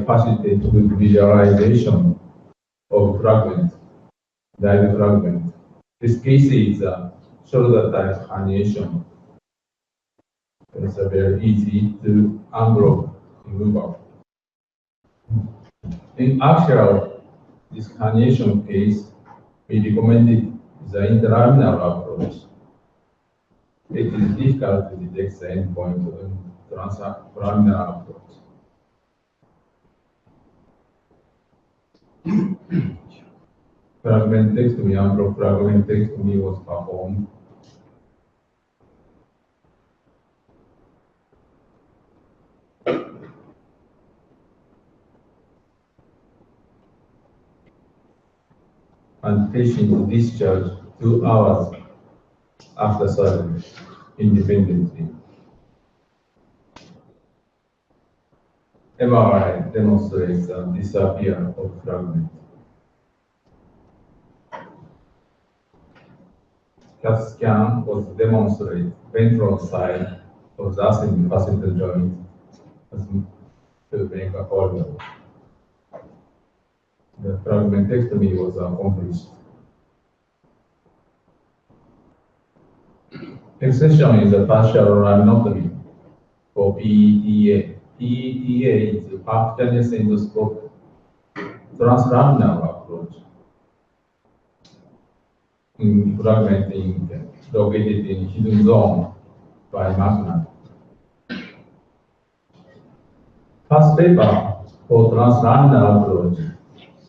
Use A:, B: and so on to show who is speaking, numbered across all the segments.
A: facilitate with visualization of fragment, dive fragment. This case is a shoulder type herniation. It's a very easy to unblock removal. In actual this herniation case, we recommended the interlaminar approach. It is difficult to detect the endpoint of translaminar approach. Fragmentectomy, unblocked fragmentectomy was performed. And patient discharged 2 hours after surgery, independently. MRI demonstrates the disappearance of fragment. CAT scan was demonstrate ventral side of the ascending facet joint as to make a corridor. The fragmentectomy was accomplished. Excision is a partial laminotomy for PETA. PETA is a percutaneous endoscopic translaminar approach in fragmenting located in hidden zone by magna. First paper for translaminar approach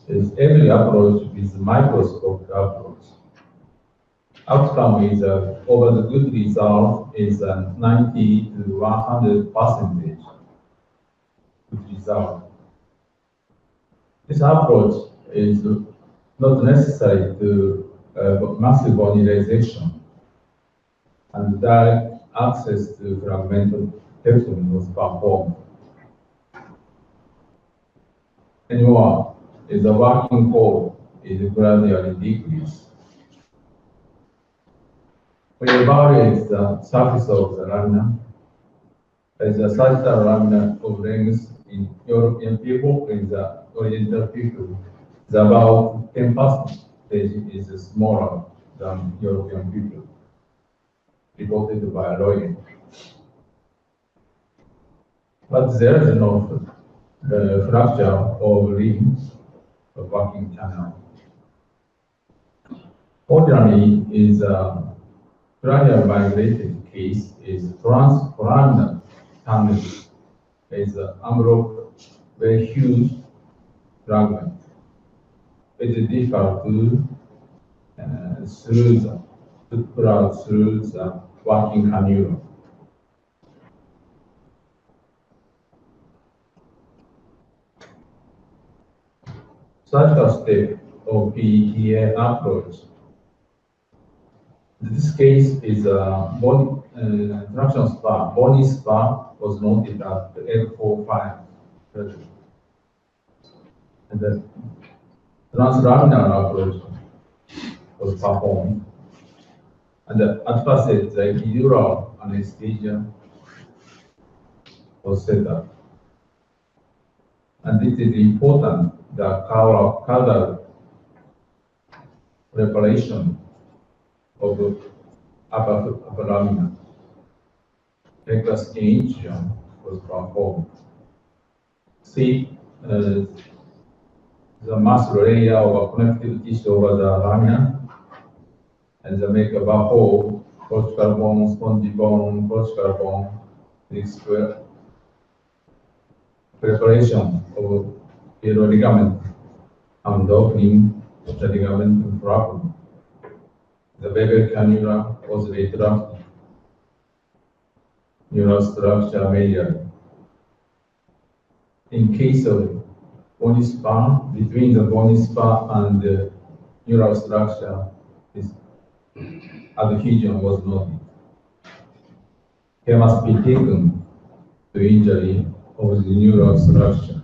A: is every approach with microscopic approach. Outcome is over the good result is 90 to 100% good result. This approach is not necessary to massive bony resection, and direct access to fragmentectomy was performed. Anymore is the working core is gradually decreased. We evaluate the surface of the lamina as the sagittal lamina of length in European people, in the Oriental people, is about 10% is smaller than European people, reported by Roy. But there is no fracture of limbs or working channel. Ordinarily is a cranial migrated case is transforaminal tunnel is unblocked very huge fragment. It is difficult to pull out through the working cannula. Surgical step of PETA approach. This case is a body traction spar. Bony spar was noted at L45 surgery. And the translaminar approach was performed. And at first, the epidural anesthesia was set up. And it is important that caudal preparation of the upper lamina. Regular skin incision was performed. See the muscle layer of connective tissue over the lamina, and the make a hole, cortical bone, spongy bone, cortical bone, this preparation of the ligament and opening the ligament fragment. The Weber cannula was retracted. Neural structure major. In case of bony span, between the bony span and the neural structure, this adhesion was noted. Care must be taken to injury of the neural structure.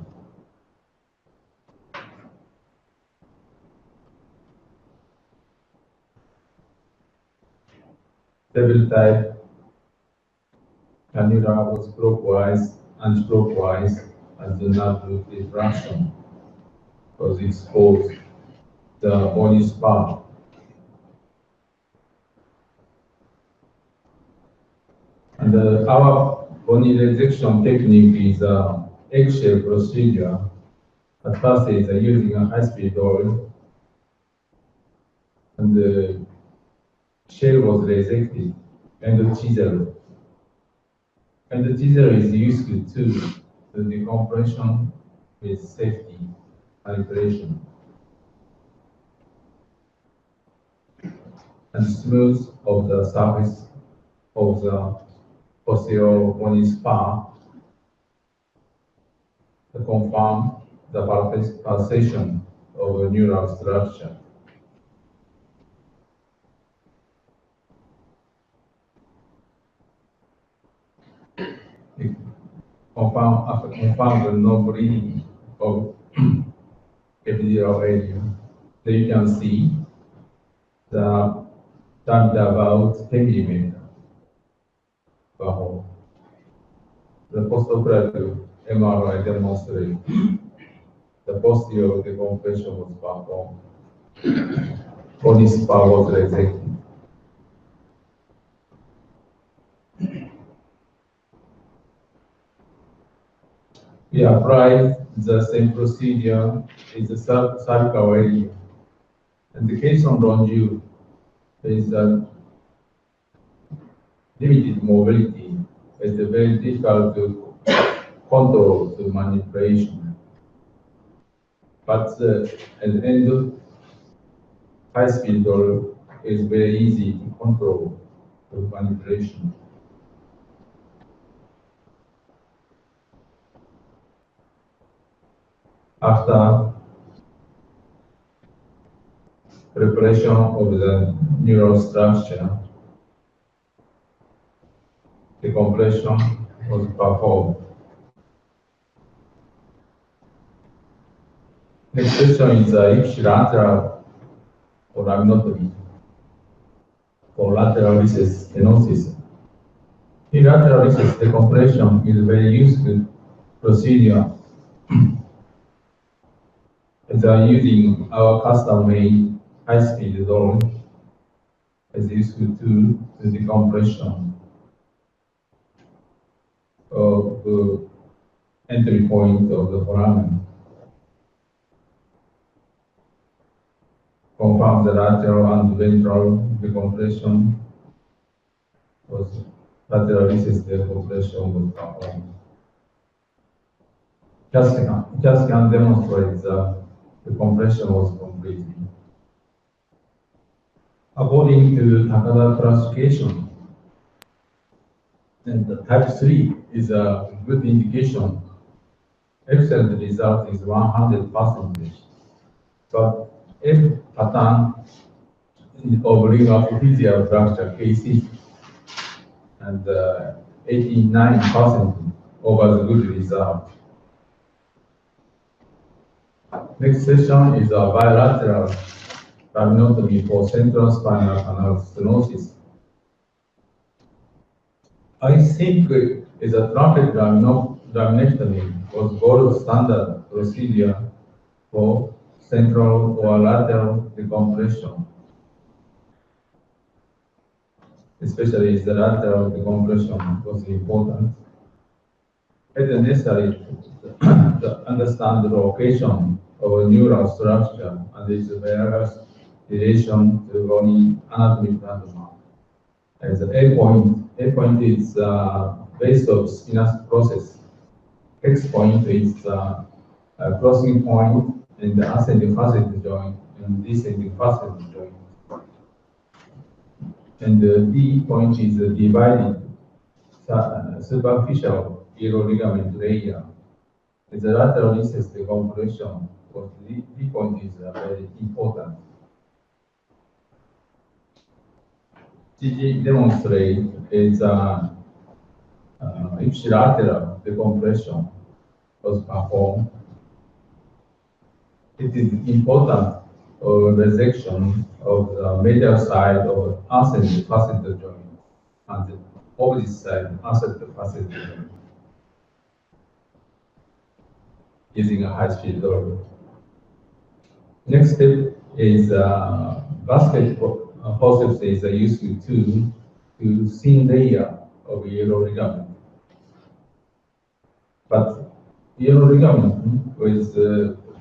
A: Table type cannula was clockwise, anti-clockwise, and the nerve root diffraction was exposed the bony spine. And our bony resection technique is egg-shell procedure. At first, it's using a high-speed oil, and the shell was resected, and the chisel. And the chisel is used to the decompression with safety manipulation. And smooth of the surface of the posterior bony spine to confirm the pulsation of a neural structure. It confirm the no bleeding of epidural area. So you can see the diameter about 10 millimeter per hole. The postoperative MRI demonstrates the posterior decompression was performed. Bony spine was resected. We applied the same procedure in the cervical area. And the case on longevity is limited mobility. It's very difficult to control the manipulation. But at the end of high-speed door is very easy to control the manipulation. After preparation of the neural structure, the compression was performed. Next question is ipsilateral foraminotomy for lateral recess stenosis. In lateral recess decompression is a very useful procedure. It's using our custom-made high-speed zone as useful to the decompression of the entry point of the foramen. Confirm the lateral and ventral decompression was lateral recess decompression was performed. Just can demonstrate that the compression was completed. According to Takada classification, and the type 3 is a good indication. Excellent result is 100%. But if pattern of ring artificial fracture cases and 89% over the good result. Next session is a bilateral laminotomy for central spinal canal stenosis. I think is a traffic laminectomy was gold standard procedure for central or lateral decompression, especially the lateral decompression was important. It is necessary to understand the location of a neural structure and its various relation to bony anatomic landmark. As the A point is base of synapse process. X point is crossing point in the ascending facet joint and descending facet joint. And the D point is the divided superficial ear ligament layer. The lateral recess decompression of the D point is very important. GG demonstrate is ipsilateral decompression was performed. It is important resection of the medial side of ascending facet joint and opposite side asset facet using a high-speed load. Next step is basket forceps is a useful tool to thin layer of yellow ligament. But yellow ligament with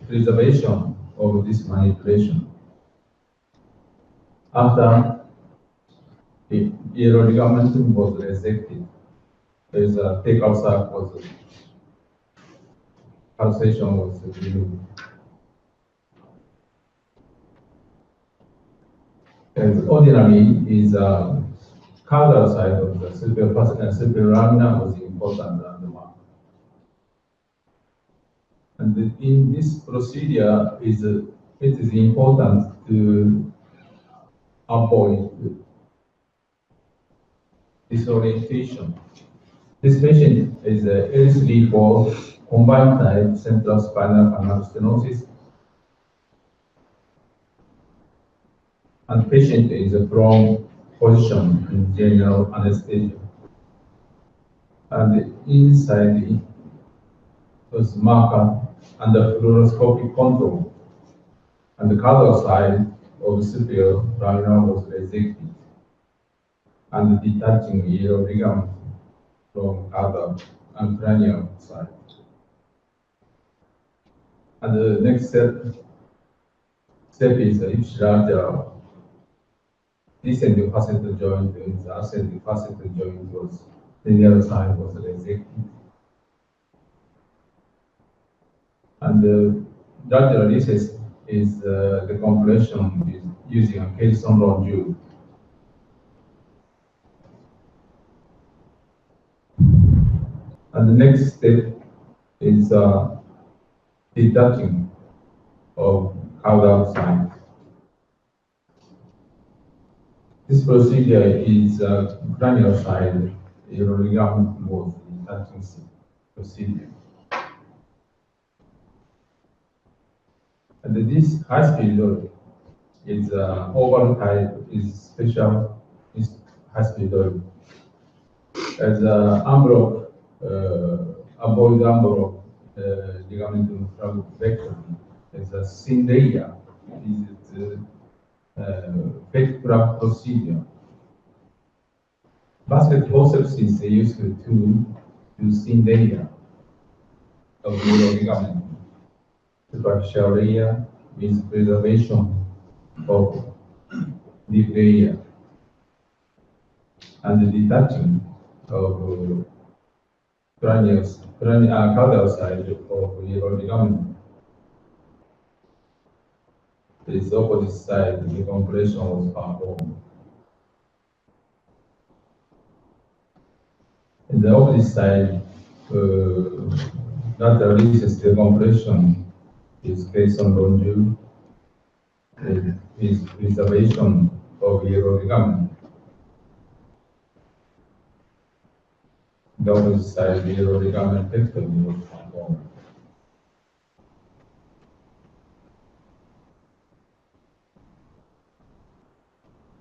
A: preservation of this manipulation. After the yellow ligament was resected, there is a takeout sac was pulsation was removed. And ordinarily is caudal side of the superior lamina was important landmark. And in this procedure, it is important to avoid disorientation. This patient is a L3-4 combined type central spinal canal stenosis, and patient is a prone position in general anesthesia. And inside was marker under fluoroscopic control, and the caudal side of the superior lamina was resected, and detaching yellow ligament from caudal and cranial side. And the next step is each larger descending facet joint and the ascending facet joint was linear side was resected. And the larger recess is the compression using a Kelson longitudinal. And the next step is detaching of caudal side. This procedure is cranial side yellow ligament was detaching procedure. And this high-speed load is overall type is special high-speed load. As envelope, avoid envelope ligamentum fragmectomy as a thin layer is pectoral procedure. Basket forceps is a useful tool to thin layer of yellow ligament, superficial layer with preservation of deep layer and the detaching of caudal side of yellow ligament. This opposite side, the compression was performed. In the opposite side, lateral recess decompression is based on longitudinal is preservation of yellow ligament. The opposite side, the yellow ligament pectomy was performed.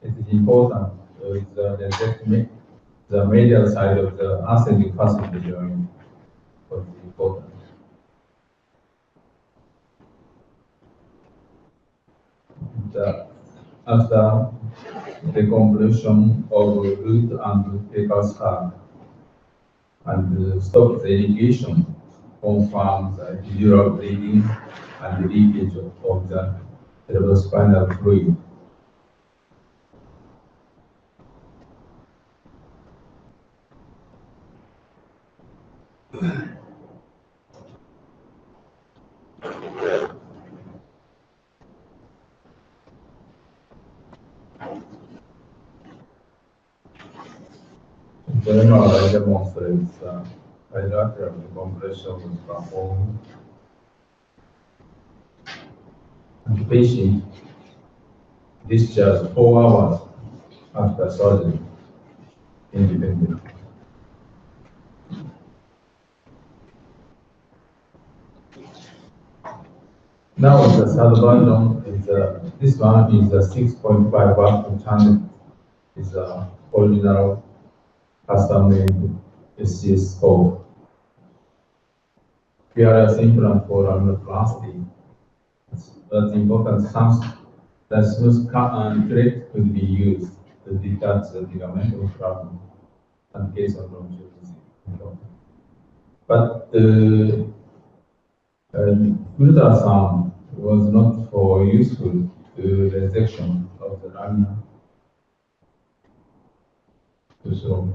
A: It is important with the medial side of the ascending facet joint was important. After the compression of root and tapered scar and stop the irrigation, confirms the epidural bleeding and the leakage of the cerebrospinal fluid. Generally, demonstrates bilateral compression was performed. And the patient discharged 4 hours after surgery, independent. Now the third version is this one is a 6.5 vacuum channel. Is original custom-made SCS scope. PRS implant for rhinoplasty. That's important. The smooth cut and thread could be used to detach the ligamental fragment and case of longevity. But the ultrasound was not for useful to resection of the lamina. So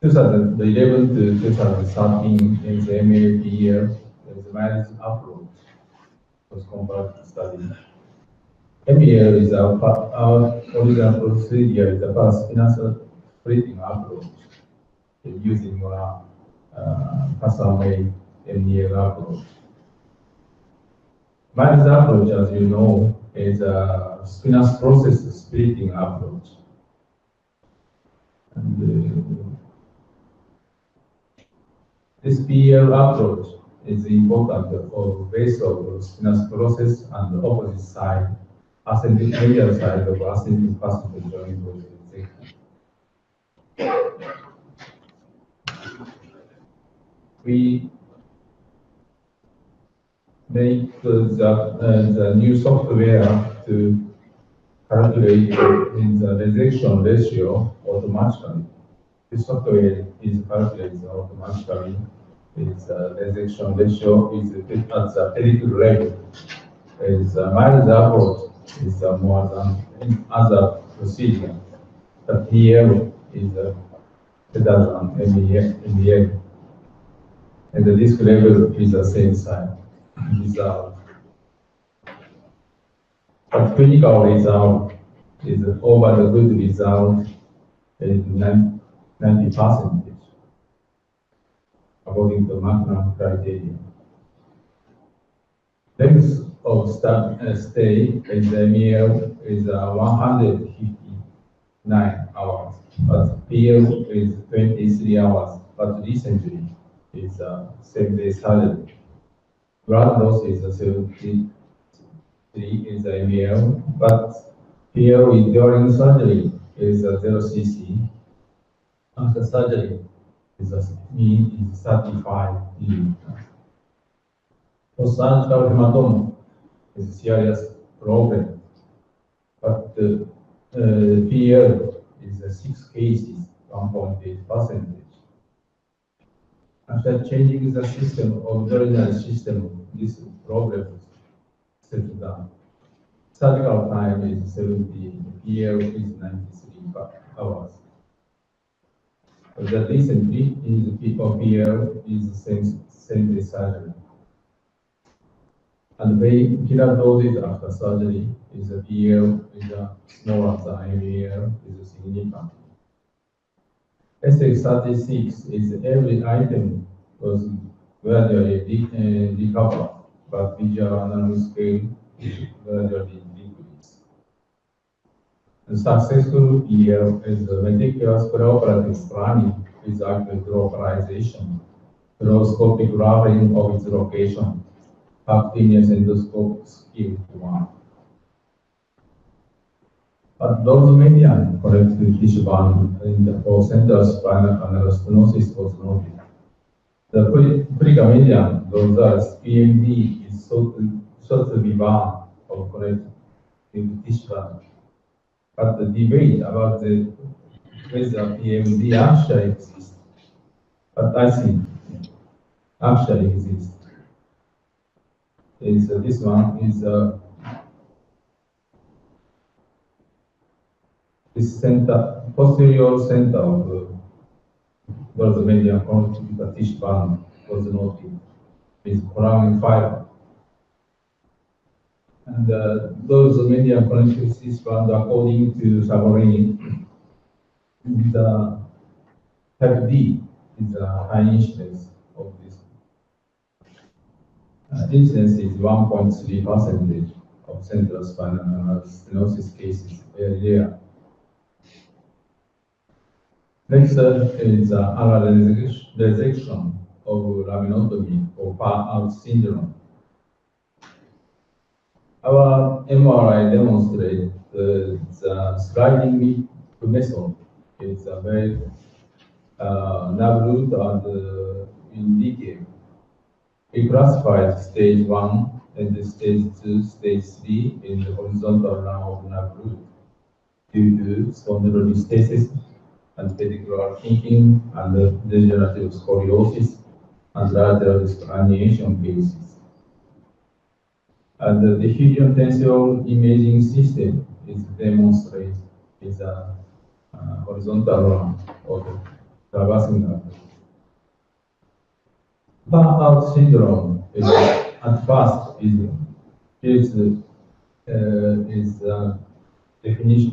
A: 2011 to 2013 in the MAP year, the managed approach was comparative study. MAL is our original procedure is about spinal splitting approach using custom-made MAL approach. Managed approach, as you know, is a spinal process splitting approach. And this PL approach is important for base of spinal process and the opposite side, ascending medial side of ascending passenger joint visualization. We make the new software to calculate the resection ratio automatically. This software is calculated automatically. Its resection ratio is at the pellicle level. Its managed approach is more than any other procedure. But here is better than MEL. And the disc level is the same size. But clinical result is over the good result is 90%, according to Magnum criteria. Length of stay in the MEL is 159 hours, but PL is 23 hours, but recently is same-day surgery. Blood loss is 73 in the MEL, but PL during surgery is 0 cc. After surgery, mean is 35 milliliters. Post-surgical hematoma is a serious problem, but the PL is 6 cases, 1.8%. After changing the system of the original system, this problem settled down. Surgical time is 70, PL is 93 hours. The recently is PL is the same day surgery. And the killer doses after surgery is a PL is smaller than MEL is significant. SX36 is every item was gradually recovered, but visual analog scale is gradually decreased. The successful PL is a meticulous preoperative planning with accurate localization, endoscopic routing of its location, Percutaneous endoscopic skill to one. But those median corrective tissue band in the central spinal canal stenosis was noted. The pre-median, those are PMD, is thought to be bound of corrective tissue band. But the debate about whether PMD actually exists, but I think actually exists. Is this one is this center, posterior center of where the median connective tissue band was noted is foramen fiber. And those median connective tissue band, according to Saborini, the type D is a high incidence of this. Incidence is 1.3% of central spinal stenosis cases, very rare. Next is anal resection of laminotomy or far-out syndrome. Our MRI demonstrates the sliding method is very nerve root and in detail. We classified stage 1 and the stage 2, stage 3 in the horizontal line of nerve root due to spondylolisthesis and pedicular kinking and degenerative scoliosis and lateral herniation cases. And the diffusion tensor imaging system is demonstrated is a horizontal line of the traversing nerve. Burnout syndrome is at first is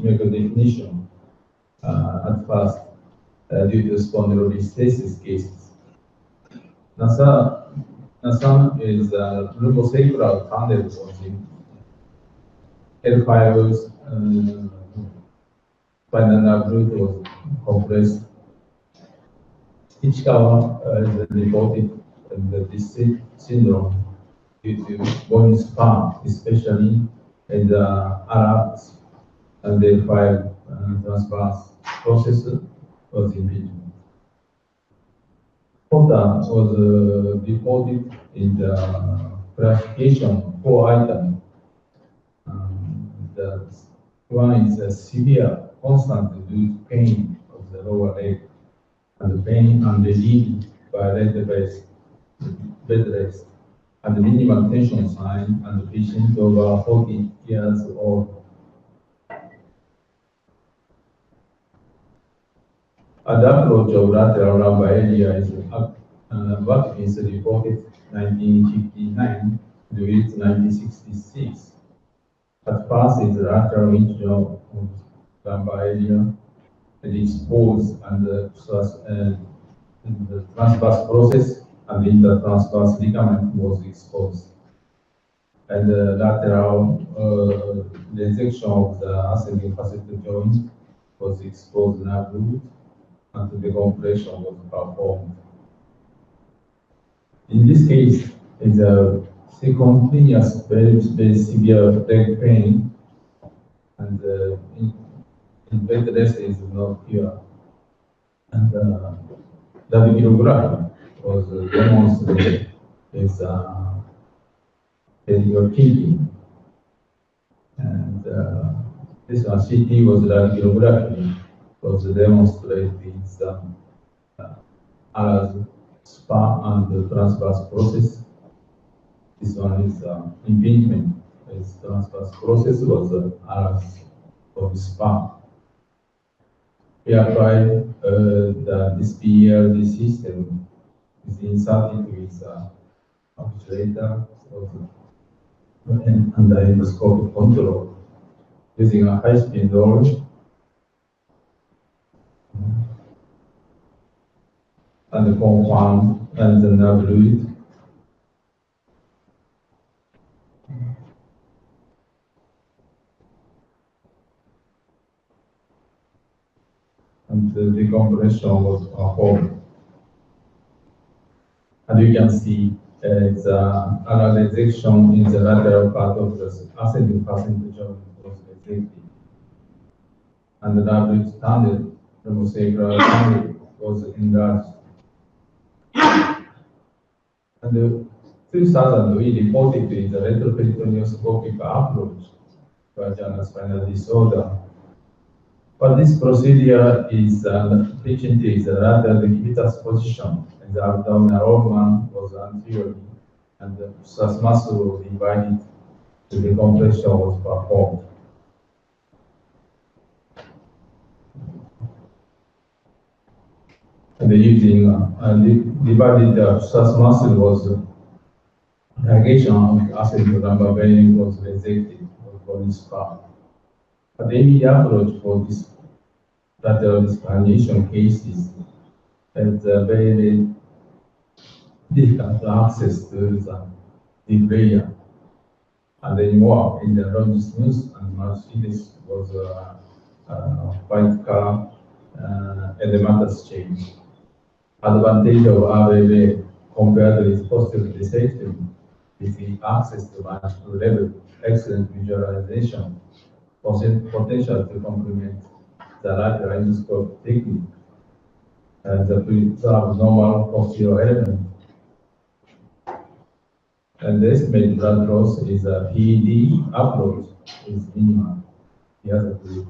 A: make a definition at first due to spondylolisthesis cases. NASA is lumbosacral tunnel causing L5's spinal nerve root was compressed. Ichikawa is reported this syndrome due to bone span, especially in the Arabs and the L5 transverse process was impingement. Kota was reported in the classification 4 items. The one is a severe, constant reduced pain of the lower leg, and the pain relieved by bed rest, and the minimal tension sign, and the patient over 40 years old. The approach of lateral lumbar area is what is reported 1959 to 1966. At first, it's lateral incision of lumbar area, and exposed and the transverse process and the intertransverse ligament was exposed. And the lateral resection of the ascending facet joint was exposed nerve root, and the decompression was performed. In this case, it's a continuous, very severe leg pain, and in bed rest is not here. And the radiography was demonstrated is your thinking. And this one, CT was radiography, was demonstrated as spa and the transverse process. This one is impingement. Its transverse process was as of spa. We applied this PERD system is inserted with actuator and the endoscopic control using a high-speed door and the compound and the nerve root. And the decompression was performed. And you can see the analyzation in the lateral part of the ascending facet joint was resected. And the nerve root tunnel, the lumbosacral tunnel, was enlarged. And the 2000, we reported in the retroperitoneous approach to vaginal spinal disorder. But this procedure is patient is rather the decubitus position, and the abdominal organ was anteriorly, and the psoas muscle was divided, the decompression was performed. And using divided psoas muscle was ligation of ascending lumbar vein was resected for this part. But any approach for this lateral herniation cases is very difficult to access to the deep layer. And anymore in the longitudinous and Mercedes was white car edematous change. Advantage of RLA compared with posterior dissection is the access to multiple level, excellent visualization, potential to complement the lateral endoscopic technique. and the abnormal posterior element. And the estimated blood loss is a PED approach is minimal. The other group.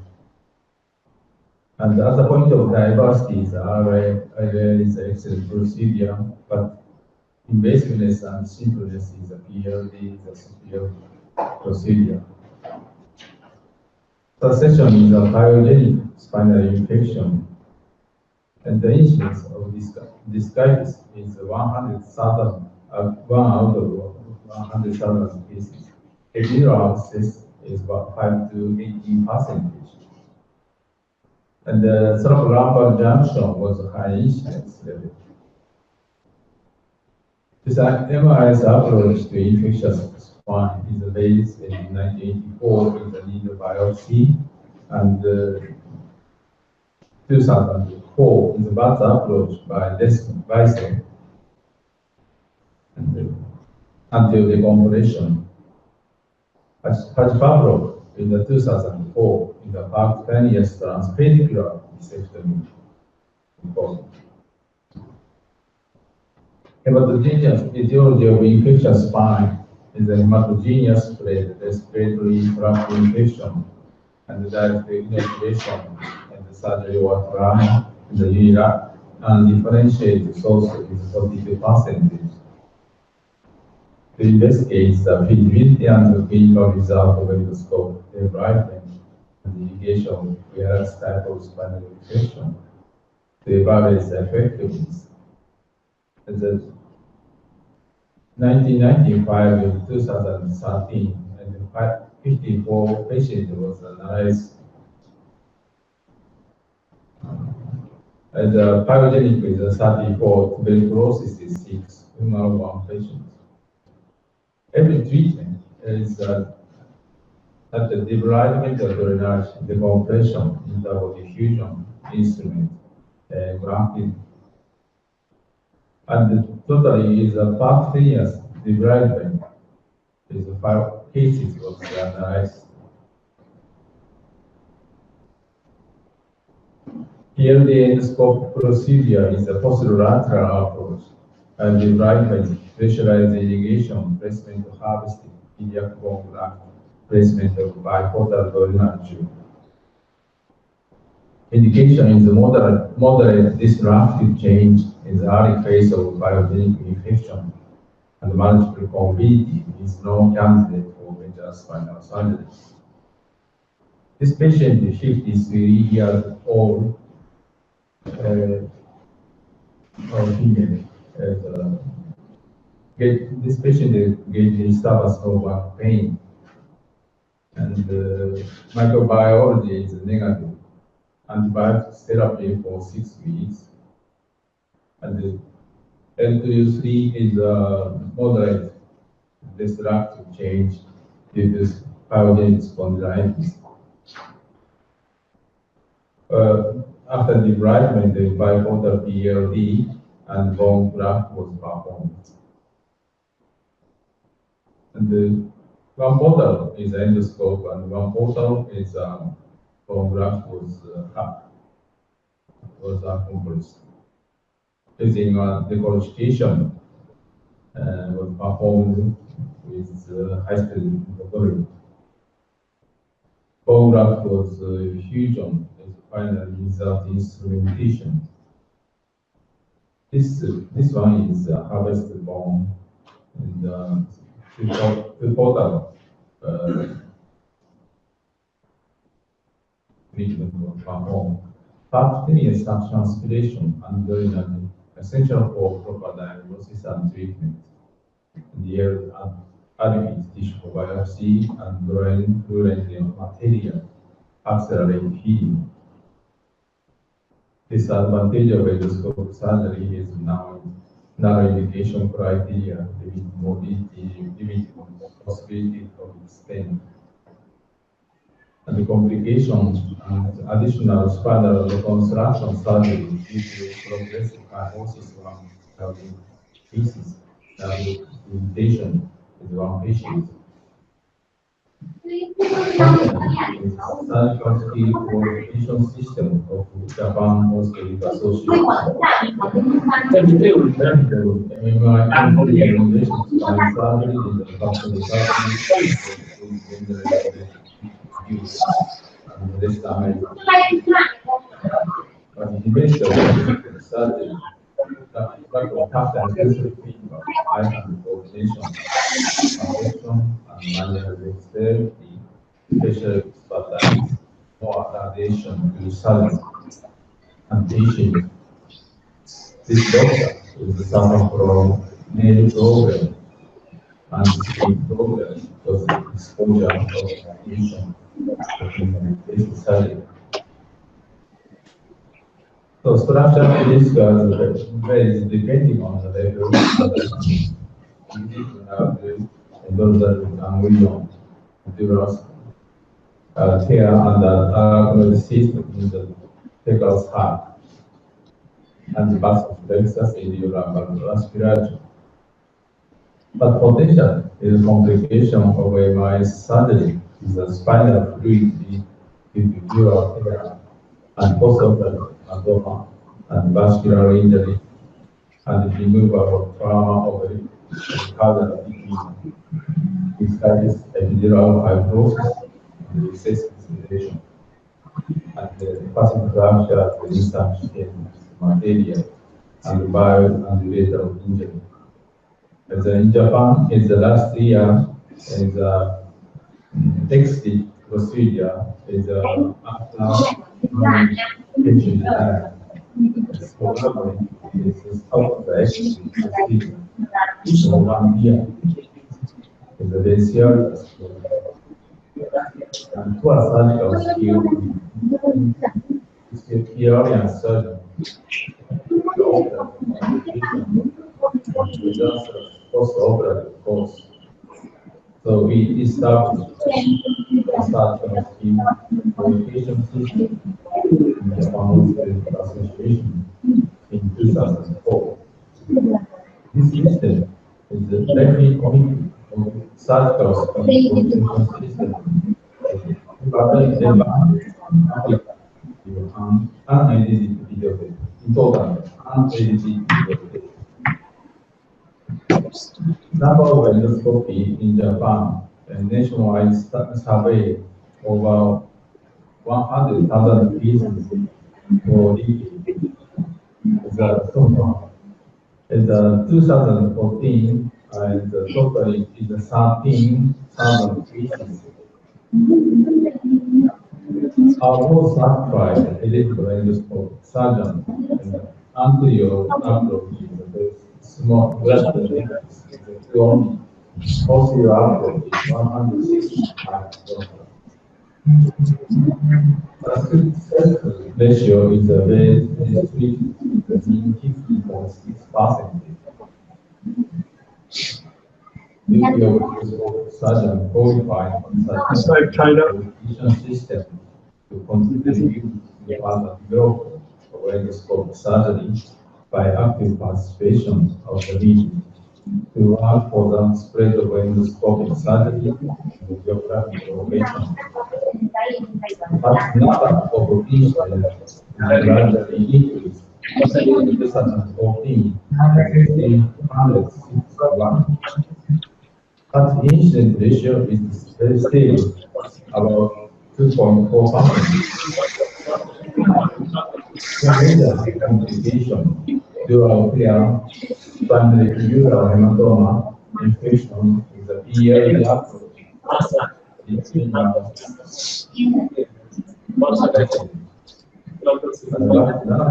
A: And at the point of diversity, the RA is an excellent procedure, but invasiveness and simpleness is a PLD, the superior procedure. Succession is a pyogenic spinal infection, and the incidence of this type is 100,000, 1 out of 100,000 cases. Epidural access is about 5 to 18%. And the thoracolumbar junction was a high incidence level. This MRI's approach to infectious spine is based in 1984 with the needle biopsy, and 2004 is a BAT approach by Bicep until decompression. Hajpavlov in the 2004 in the Percutaneous transpedicular discectomy report. Hematogenous etiology of infectious spine is a hematogenous spread respiratory tract infection and the direct inoculation and the surgery or trauma in the URA and differentiate source is 42%. To investigate the feasibility and the clinical result of endoscopic debridement and the indication of various types of spinal infection to evaluate the effectiveness. In the 1995 and 2013, and 54 patients was analyzed. And the pyogenic is 34, tuberculosis is 6, humoral 1 patient. Every treatment is at the debridement of the drainage, decompression, interval diffusion, instrument, grafting. And totally is a percutaneous debridement. Is 5 cases was analyzed. Here the endoscopic procedure is a posterolateral approach, and debridement, pressurized irrigation, placement of harvesting, iliac bone graft, placement of biportal drainage tube. Indication is a moderate disruptive change in the early phase of pyogenic infection, and multiple comorbidity is no candidate for major spinal surgery. This patient is 53 years old, or female. This patient gave disturbance of back pain, and microbiology is negative. Antibiotic therapy for 6 weeks, and the L2U3 is a moderate destructive change due to pyogenic spondylitis. After debridement, the biportal PLD and bone graft was performed. And the one portal is endoscope, and one portal is bone graft was accomplished. Using decortication was performed with high-speed recovery. Bone graft was fusion as final result instrumentation. This one is harvested bone, and the portal treatment was performed. Percutaneous transpiration and urinary essential for proper diagnosis and treatment. The adequate tissue biopsy and brain fluent material accelerate healing. Disadvantage of endoscopic surgery is now narrow indication criteria, limited mobility, limited possibility of stent. And the complications and additional spinal reconstruction surgery due to progressive kyphosis of the pieces. Limitation is one patient. Finally, is surgical skill coordination system of Japan Orthopedic Association. Medical MMI recommendations by surgery in the factory with general use and rest America. But the best of surgery, lack of touch and sensory feedback, eye hand coordination, foundation, and manual dexterity, special expertise, or adaptation to surgery and patient. This doctor is suffering from nail problem and skin problem because of exposure of radiation is surgery. So structure risk varies depending on the level of easy to have the dorsal ganglion, tuberous tear and the system in the Pecos heart and the vastus plexus iliolumbar respiratory. But potential is a complication of MI surgery is a spinal fluid dural tear and postoperative abdomen and vascular injury and removal of trauma of the caudal edema. This causes epidural fibrosis and recess insulation and the passive fracture at the research material and bioambulator injury. As in Japan, in the last year, in the textile procedure is after patient is out of the procedure for 1 year. Is a very serious and poor surgical skill is a theory surgeon. Post-operative course. So we established a surgical scheme qualification system in the Japan Orthopedic Association in 2004. This system is the very committee of surgical qualification system. Unedited video in total, unedited video. Number of endoscopy in Japan, a nationwide survey over 100,000 pieces for decade. The total is 2014, and the total is 13,000 pieces. Our most certified electrical endoscope surgeon anterior approach is the small lateral the only posterior approach is 165. Success ratio is a very sweet, 50.6%. Surgeon qualified on such system to contribute to further growth of endoscopic surgery by active participation of the meeting to work for the spread of endoscopic surgery and geographic location. But number of patients gradually increased. In 2014, 1,661. But the incident ratio is very stable, about 2.4%. Major complication, dural tear, primary dural hematoma, infection is a PLE approach. It's been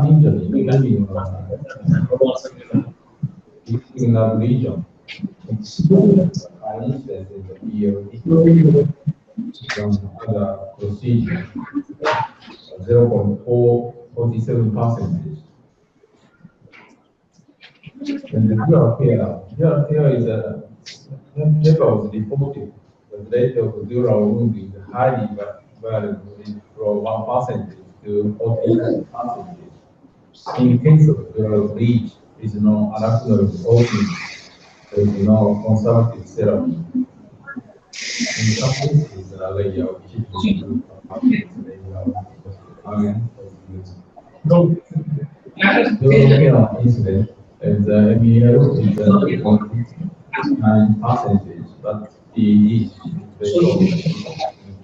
A: injury, including region. An instance in the PLE from other procedure, 0.47%. And the dural tear is a never was reported. The rate of dural wound is highly variable from 1% to 47%. In case of dural breach, there is no arachnoid opening. There is no conservative therapy. In some cases, layer of tissue European incident is MEL is 2.9%, but PED is very low,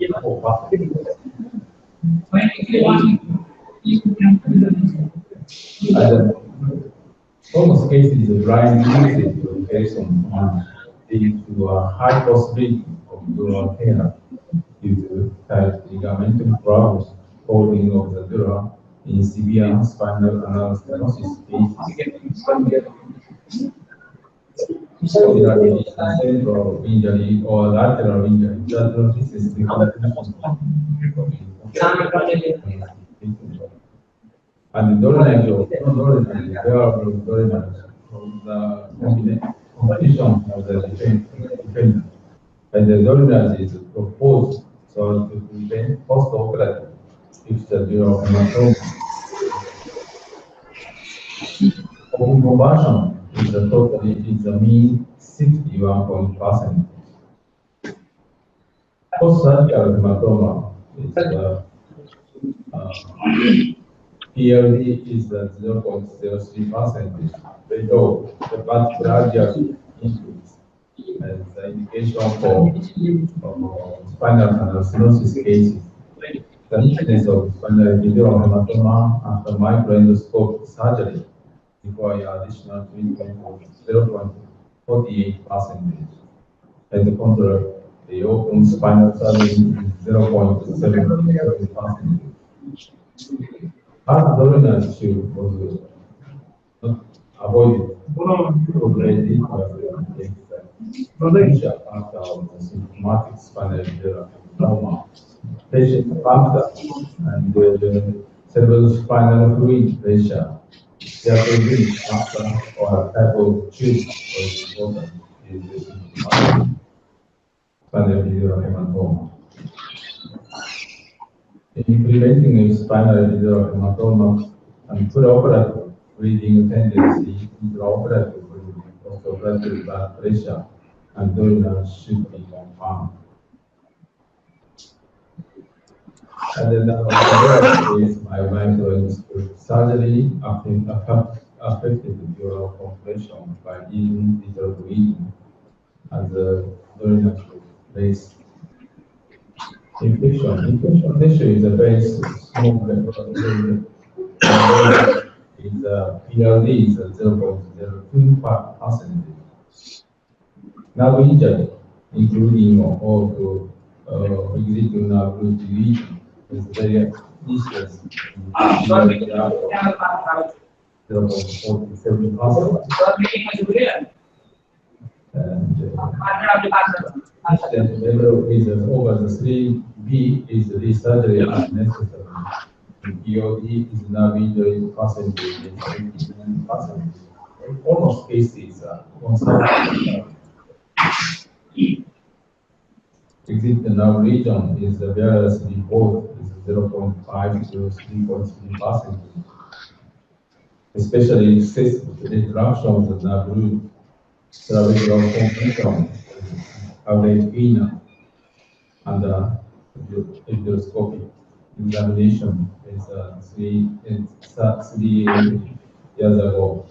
A: 4%. And almost cases the blind usage of patient lead to a high possibility of dural tear due to tight ligamentum problems holding of the dura in severe spinal anal stenosis cases. Ordinary central injury or lateral injury, this is the complication. And the dominant of the competition of the defendant. And the dominant is proposed so to prevent post-operative if the dural hematoma. Open conversion is the total is a mean 61%. Post-surgical hematoma is PLD is 0.03% below the blood gradual increase as the indication for spinal canal stenosis cases. The incidence of spinal epidural hematoma after microendoscopic surgery require additional treatment of 0.48%. As the contrary, the open spinal surgery is 0.7%. Abdominal tissue was not avoided. After symptomatic spinal trauma, patient factor and the cerebrospinal fluid pressure. Therefore, after or a type of tube was important is the symptomatic spinal hematoma. In preventing spinal hematoma and preoperative bleeding tendency, intraoperative bleeding, postoperative blood pressure, and abdominal should be confirmed. And then the other is by microendoscopic surgery affected dural compression by eating little bleeding and the abdominal base. Infection tissue is a very small is PLD is 0.02%. Nerve injury, including all to existing nerve root lesion, is very incidence 0.47%. And incident level is over the 3B is the surgery as necessary. POD is nerve injury percentage is 89%. Almost cases exit the nerve region is the various report is 0.5 to 3.3%. Especially excessive retraction of the nerve root, cerebral compression, average vena, and endoscopic examination is 3 years ago.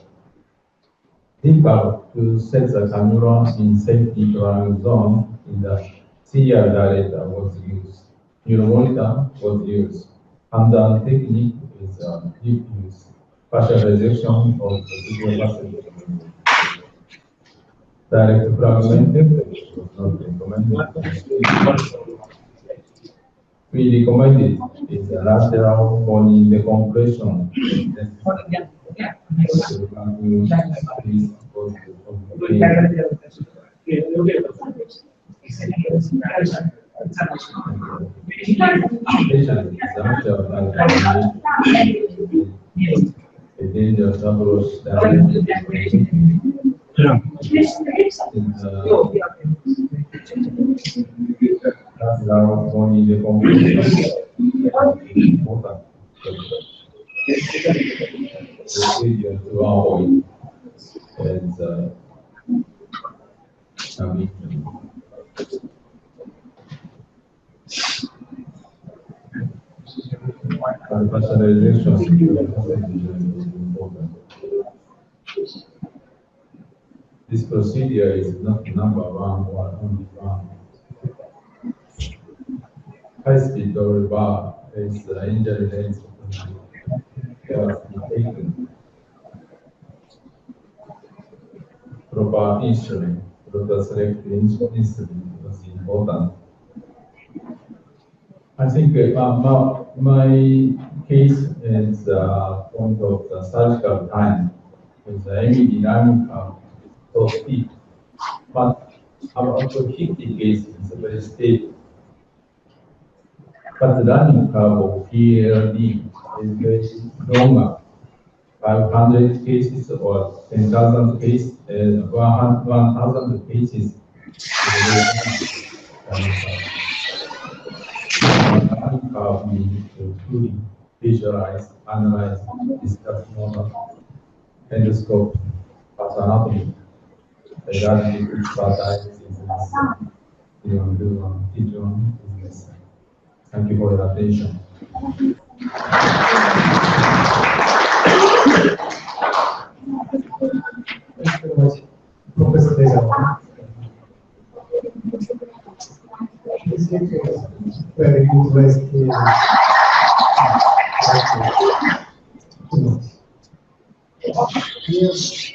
A: Difficult to set the cannula in safety trial zone in the CR dilator was used. Neuromonitor was used. And the technique is deep use. Partial rejection of the video passage. Direct fragmentation was not recommended. We recommended is a lateral bone decompression. Specialization security procedure is important. This procedure is not number one or only one. High-speed double bar is the injury rates care to be taken. Proper insulin, proper selected insulin was important. I think my case is the point of the surgical time with the MED learning curve so steep, but about 50 cases is very stable. But the learning curve of PLD is very longer. 500 cases or 10,000 cases, 1,000 cases. We need to truly visualize, analyze, discuss model, endoscope, anatomy, regarding which part is necessary. Each one is necessary. Thank you for your attention.
B: Thank you very much, Professor Dezawa. This is very good way Yes,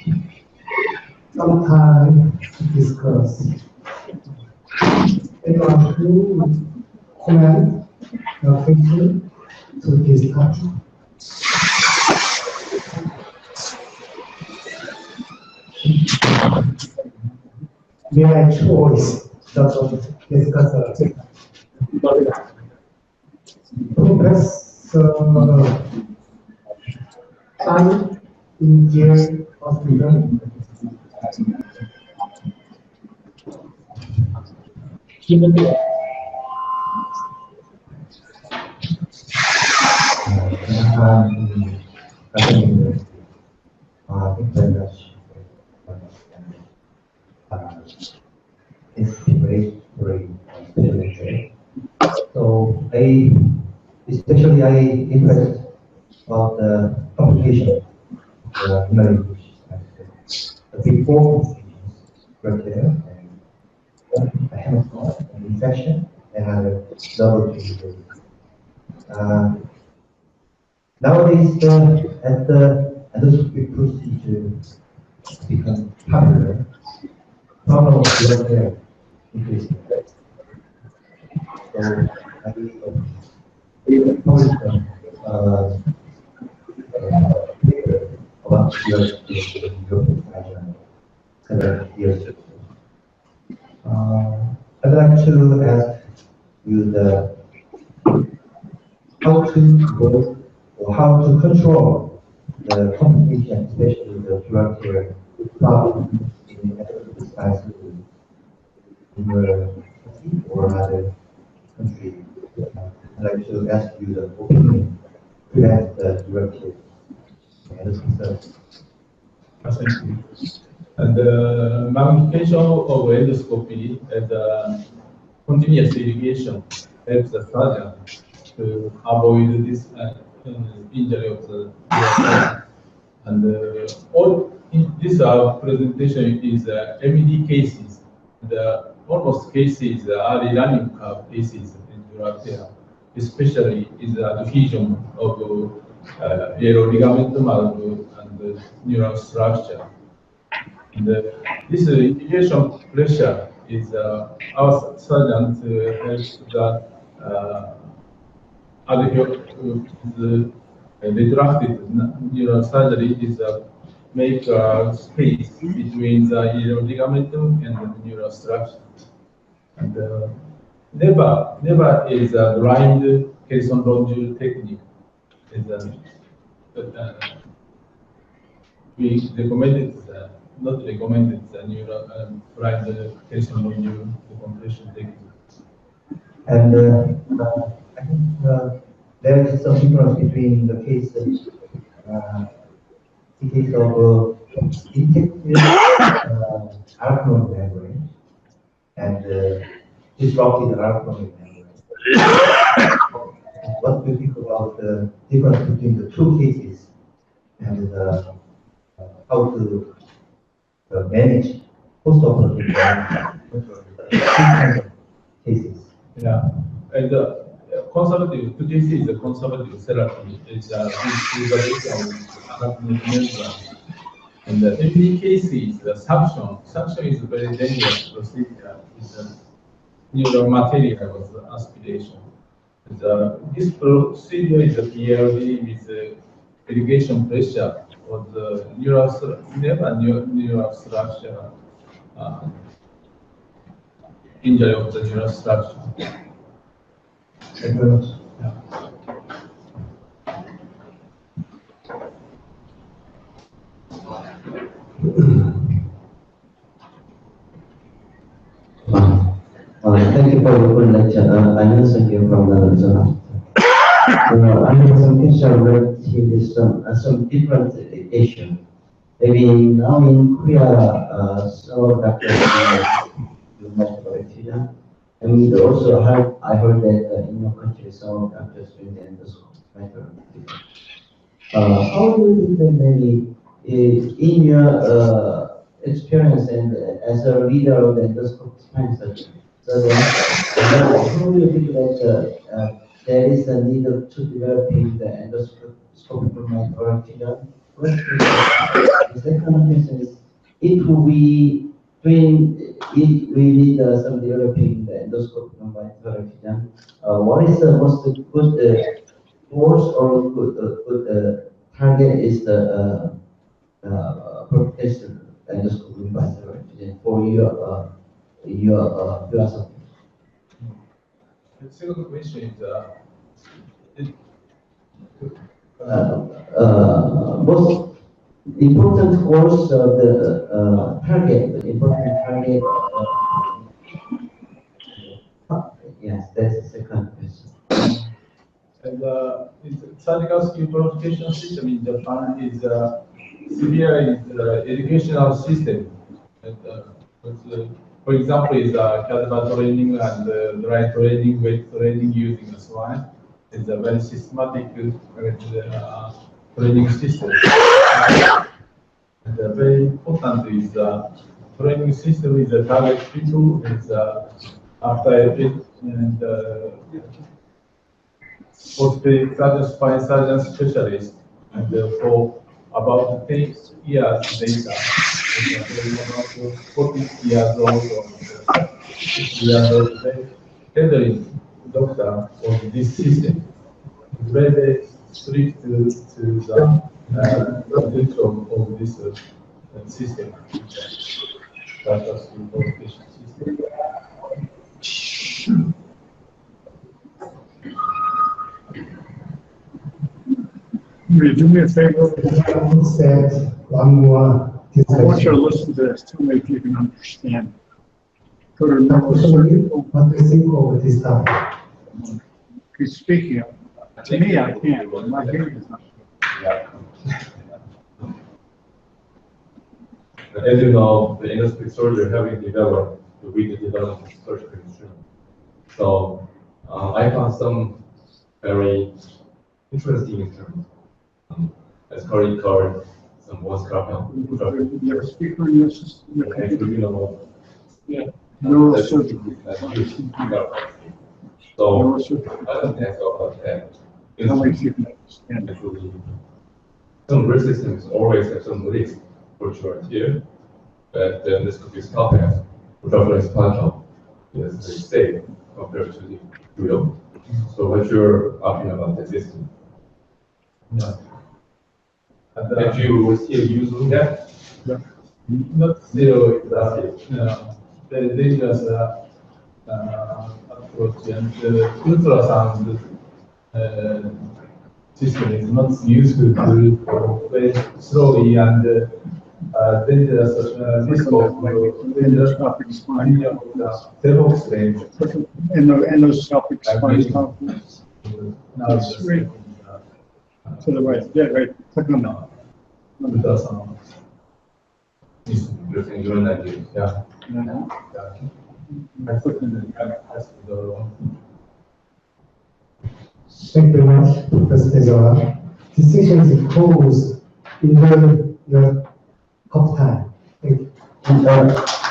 B: some time to discuss. Anyone who comment or question to this topic? May I choose the discussion? Professor Tan in Jane Hospital.
C: It's very special. So I impressed about the complication, the language, the before right there, and a hemorrhage, an infection, and a double injury. Nowadays, as the endoscopic procedure becomes popular, problem of blood there increasing. So I published a paper about blood in European journal 7 years ago. I'd like to ask you how to work or how to control the complication, especially the drug care problem in ICU in your country or other country. I'd like to ask you the opinion to prevent the drug care and the concerns.
A: Thank you. And the magnification of endoscopy and continuous irrigation helps the surgeon to avoid this injury of the ear. And all this presentation is MED cases. Almost cases are learning curve cases in dural care, especially is the adhesion of yellow ligament marrow and neural structure. And this irrigation pressure is our surgeon helps the retracted neural surgery is make space between the yellow ligament and the neural structure. And never is a blind Kelson Longe technique. We recommended not recommended the neural blind Kelson Longe decompression technique.
C: And I think there is some difference between the cases in case of infected arachnoid membrane and disrupted arachnoid membrane. what do you think about the difference between the two cases and how to manage post-operative cases?
A: Yeah, and conservative, TTC is a conservative therapy. It's a membrane. And in many cases, the suction is a very dangerous procedure. It's a neuromaterial was aspiration. This procedure is a PLD with irrigation pressure or the neural structure injury of the neural structure.
C: Thank you very much.
A: Yeah.
D: Thank you for the good lecture. I'm Nelson here from Arizona. I have some question related some different issue. Maybe now in Korea, some doctors do multiple accident. And also I heard that in your country, some doctors doing the endoscopic. How do you think that maybe in your experience and as a leader of the endoscopic spine surgery, how do you think that there is a need to developing the endoscopic microarticulation? The second question is, if we need some developing the endoscopic microarticulation, what is the most good course or good target is the percutaneous endoscopic microarticulation for your philosophy?
A: The second question is,
D: most important course of the target, the important target. Yes, that's the second question.
A: and surgical skin purification system in Japan is severe educational system. And, for example, is cadaver training and dry training, weight training using a swine. It's a very systematic training system. And very important is training system is a target people is after it and orthopedic surgeon, spine surgeon specialist, and for about 10 years data. About 40 years old or 50 years old, tailoring doctor of this system. It's very strict to the control of this system. That's the qualification system.
E: Will you do me a favor?
B: Said one more
E: I want you to
B: discussion.
E: listen to this, tell me if you can understand. Go to number
B: Actually,
E: 30.
B: what do you think of this topic?
E: He's speaking. To me, I can't. My hearing is not.
F: As you know, the endoscopic surgery having developed with the development of surgical instruments. So I found some very interesting instruments. As Corey covered, some bone scalpel.
E: Your speaker in your system.
F: Yeah.
E: Neurosurgery.
F: So
E: Neurosurgery.
F: I don't think so about that.
E: Tell me if you can understand.
F: Actually, some risk systems always have some risk for sure here, but this could be scalpel, which is Spinal, is very safe compared to the real. So what's your opinion about the system?
A: Yeah. And,
F: If you still using that?
A: not zero, very dangerous approach, and the ultrasound system is not useful to very slowly and dangerous risk of dangerous
E: Endoscopic spine.
A: Televox range.
E: Endoscopic spine complex.
A: Now it's just
E: Right. To the right. Yeah, right. Click on that.
A: ultrasound.
F: Using your idea.
A: Yeah.
E: Yeah.
A: I put in the other one.
B: Thank you very much, Professor Dezawa. Distinction is imposed in your cup time. Thank you.